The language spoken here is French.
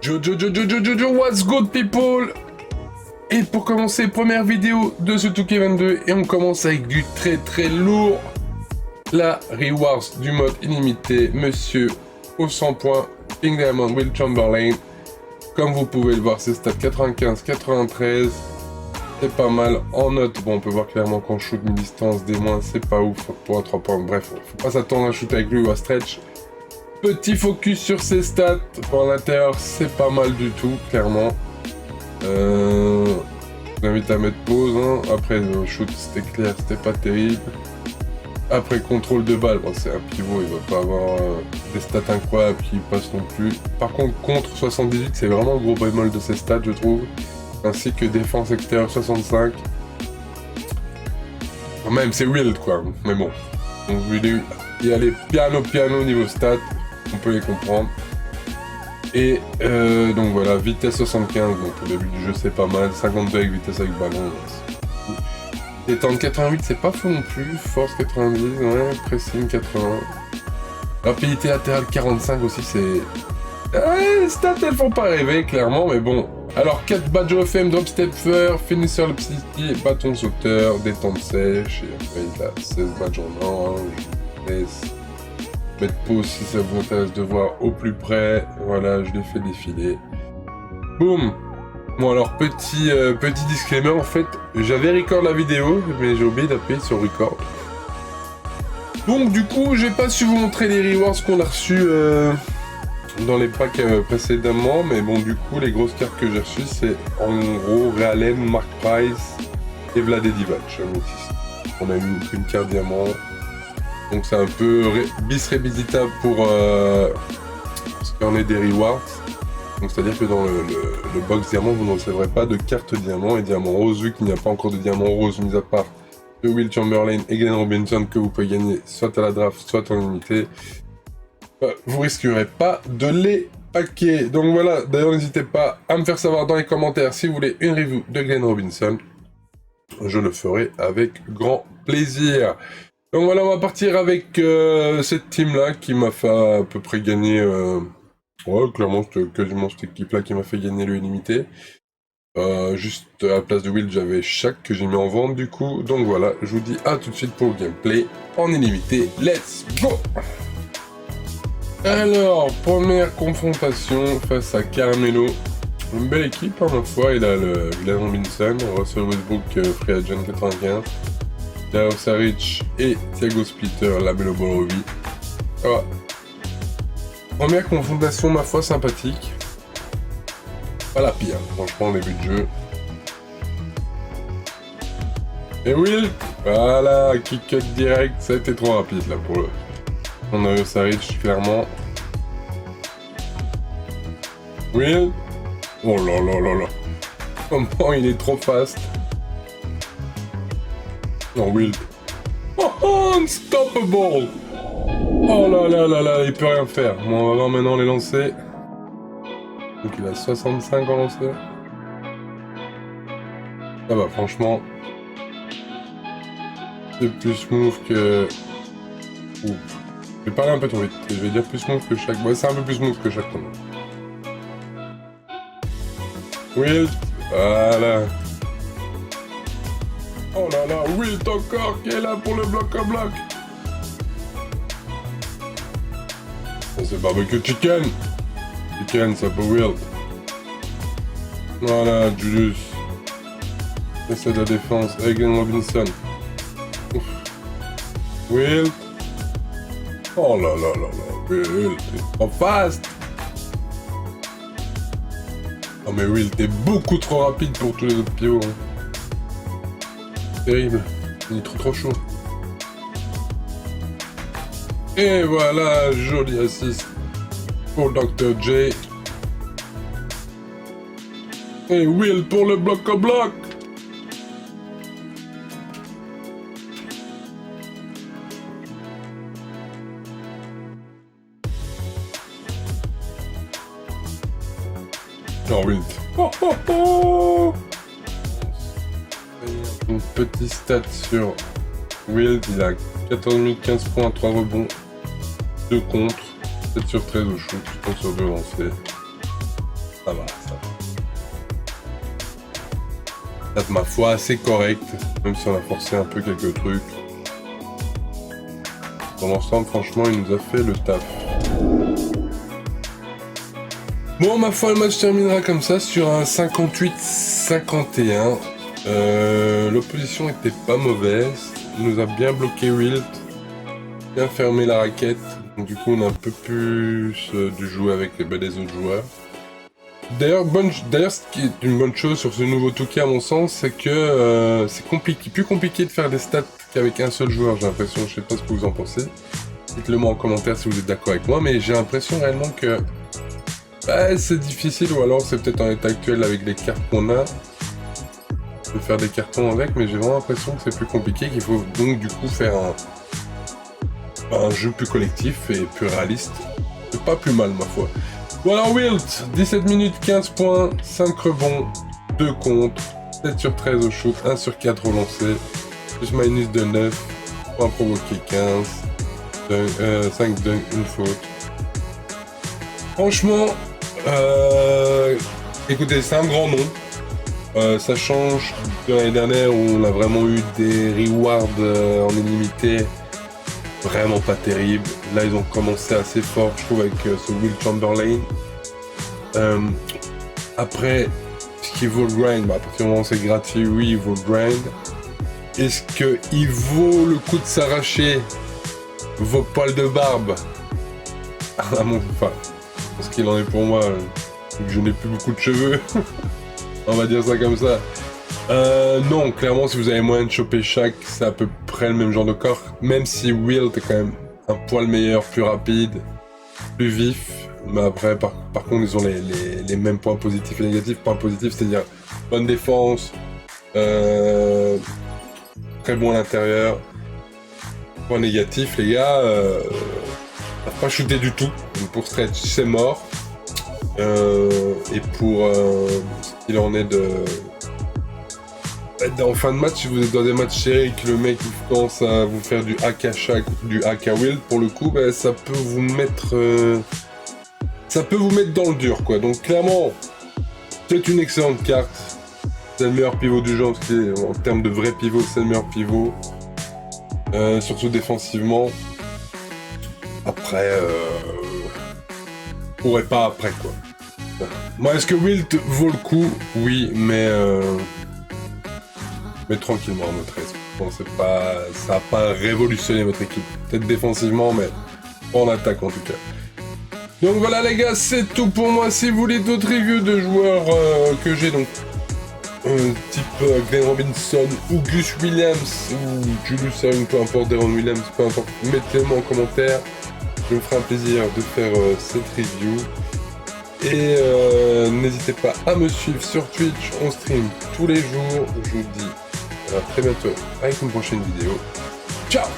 Jojo, what's good people? Et pour commencer, première vidéo de ce 2K22 et on commence avec du très lourd. La rewards du mode illimité, monsieur au 100 points, Pink Diamond, Will Chamberlain. Comme vous pouvez le voir, c'est stats 95-93. C'est pas mal en note. Bon, on peut voir clairement qu'en shoot mi-distance, des moins, c'est pas ouf pour un 3 points. Bref, faut pas s'attendre à shoot avec lui ou à stretch. Petit focus sur ses stats. Pour l'intérieur, c'est pas mal du tout, clairement. Je vous invite à mettre pause. Hein. Après, le shoot, c'était clair, c'était pas terrible. Après, contrôle de balle, bon, c'est un pivot, il va pas avoir des stats incroyables qui passent non plus. Par contre, contre 78, c'est vraiment le gros bémol de ses stats, je trouve. Ainsi que défense extérieure 65. Quand même, c'est wild, quoi. Mais bon. Donc, il y a les piano niveau stats. On peut les comprendre. Et donc voilà, vitesse 75. Donc, au début du jeu, c'est pas mal. 52 avec vitesse avec ballon. Détente 88, c'est pas fou non plus. Force 90, ouais. Pressing 80. Rapidité latérale 45 aussi, c'est... stats, elles font pas rêver, clairement, mais bon. Alors, 4 badges OFM, drop stepper, finisher le psy, bâton sauteur, détente sèche, et après il a 16 badges en or. Je laisse mettre pause si ça vous intéresse de voir au plus près. Voilà, je l'ai fait défiler. Boum. Bon alors, petit disclaimer, en fait, j'avais record la vidéo, mais j'ai oublié d'appuyer sur record. Donc du coup, j'ai pas su vous montrer les rewards qu'on a reçus dans les packs précédemment, mais bon, du coup, les grosses cartes que j'ai reçues, c'est en gros Realen, Mark Price et Vlade Divac. On a eu une carte diamant, donc c'est un peu bis revisitable pour ce qu'on est des rewards. Donc c'est-à-dire que dans le box diamant, vous ne recevrez pas de carte diamant et diamant rose, vu qu'il n'y a pas encore de diamant rose, mis à part de Will Chamberlain et Glenn Robinson que vous pouvez gagner soit à la draft, soit en unité. Vous risquerez pas de les paquer. Donc voilà, d'ailleurs n'hésitez pas à me faire savoir dans les commentaires si vous voulez une review de Glenn Robinson. Je le ferai avec grand plaisir. Donc voilà, on va partir avec cette team-là qui m'a fait à peu près gagner... Ouais, clairement, c'était quasiment cette équipe-là qui m'a fait gagner le illimité. Juste à la place de Will, j'avais Shaq que j'ai mis en vente du coup. Donc voilà, je vous dis à tout de suite pour le gameplay en illimité. Let's go! Alors, première confrontation face à Carmelo. Une belle équipe, hein, ma foi. Il a le Glenn Robinson, Russell Westbrook, Free Agent 95. Dario Saric et Thiago Splitter, Lamelo Ball. Ah. Première confrontation, ma foi, sympathique. Pas la pire, franchement, au début de jeu. Et Will, voilà, kick cut direct, ça a été trop rapide là pour le... On a eu Saric, clairement. Will, oh là là là là. Comment il est trop fast. Non, Will. Oh, unstoppable. Oh là là là là, il peut rien faire. Bon, on va voir maintenant les lancers. Donc il a 65 en lanceur. Ça va, franchement. C'est plus smooth que... Ouh. Je vais parler un peu trop vite. Je vais dire plus smooth que chaque... Ouais, c'est un peu plus smooth que chaque tournoi. Wilt. Voilà. Oh là là, Wilt encore qui est là pour le bloc à bloc. C'est barbecue chicken. Chicken, ça peut Wilt. Voilà, Julius. Et c'est de la défense. Egan Robinson. Ouf. Wilt. Oh là là là là. Wilt, t'es trop fast. Oh mais Wilt, t'es beaucoup trop rapide pour tous les autres pivots. Hein. Terrible. Il est trop chaud. Et voilà, joli assist pour Dr. J. Et Will pour le bloc au bloc. Oh, Will. Oh, oh, oh. Une petite stat sur Will, il a 14 000, 15 points, 3 rebonds, 2 contre, 7 sur 13 au shoot, 30 sur 2 lancés. Ça va, ça va. Stats, ma foi, assez correct, même si on a forcé un peu quelques trucs. Dans l'ensemble, franchement, il nous a fait le taf. Bon, ma foi, le match terminera comme ça sur un 58-51. L'opposition était pas mauvaise. Il nous a bien bloqué Wilt, bien fermé la raquette. Donc, du coup, on a un peu plus dû jouer avec les autres joueurs. D'ailleurs, ce qui est une bonne chose sur ce nouveau 2K à mon sens, c'est que c'est plus compliqué de faire des stats qu'avec un seul joueur, j'ai l'impression. Je sais pas ce que vous en pensez. Dites-le moi en commentaire si vous êtes d'accord avec moi, mais j'ai l'impression réellement que c'est difficile, ou alors c'est peut-être en état actuel avec les cartes qu'on a, de faire des cartons avec, mais j'ai vraiment l'impression que c'est plus compliqué, qu'il faut donc du coup faire un jeu plus collectif et plus réaliste. C'est pas plus mal, ma foi. Voilà, Wilt, 17 minutes, 15 points, 5 rebonds, 2 contre, 7 sur 13 au shoot, 1 sur 4 au lancer, plus minus de 9, points provoqués 15, 5 dunks, 1 faute. Franchement, écoutez, c'est un grand nom. Ça change de l'année dernière où on a vraiment eu des rewards en illimité vraiment pas terribles. Là, ils ont commencé assez fort, je trouve, avec ce Will Chamberlain. Après, ce qui vaut le grind, à partir du moment où c'est gratuit, oui, il vaut le grind. Est-ce qu'il vaut le coup de s'arracher vos poils de barbe à mon enfin, ce qu'il en est pour moi, je n'ai plus beaucoup de cheveux. On va dire ça comme ça. Non, clairement, si vous avez moyen de choper chaque, c'est à peu près le même genre de corps. Même si Wilt est quand même un poil meilleur, plus rapide, plus vif. Mais après, par contre, ils ont les mêmes points positifs et négatifs. Points positifs, c'est-à-dire bonne défense, très bon à l'intérieur. Point négatif, les gars, pas shooter du tout. Donc pour stretch, c'est mort. Et pour ce qu'il en est en fin de match, si vous êtes dans des matchs serrés et que le mec commence à vous faire du hack à chaque, du hack à Wilt, pour le coup, ça peut vous mettre dans le dur, quoi. Donc clairement, c'est une excellente carte. C'est le meilleur pivot du genre, parce qu'en termes de vrai pivot, c'est le meilleur pivot. Surtout défensivement. Après, pourrait pas après, quoi. Moi, est-ce que Wilt vaut le coup? Oui, mais tranquillement, notre 13. Bon, ça n'a pas révolutionné votre équipe. Peut-être défensivement, mais pas en attaque en tout cas. Donc voilà les gars, c'est tout pour moi. Si vous voulez d'autres reviews de joueurs que j'ai, donc type Glenn Robinson ou Gus Williams ou Julius Erving, peu importe, Deron Williams, peu importe, mettez-moi en commentaire. Je me ferai un plaisir de faire cette review. Et n'hésitez pas à me suivre sur Twitch, on stream tous les jours. Je vous dis à très bientôt avec une prochaine vidéo. Ciao!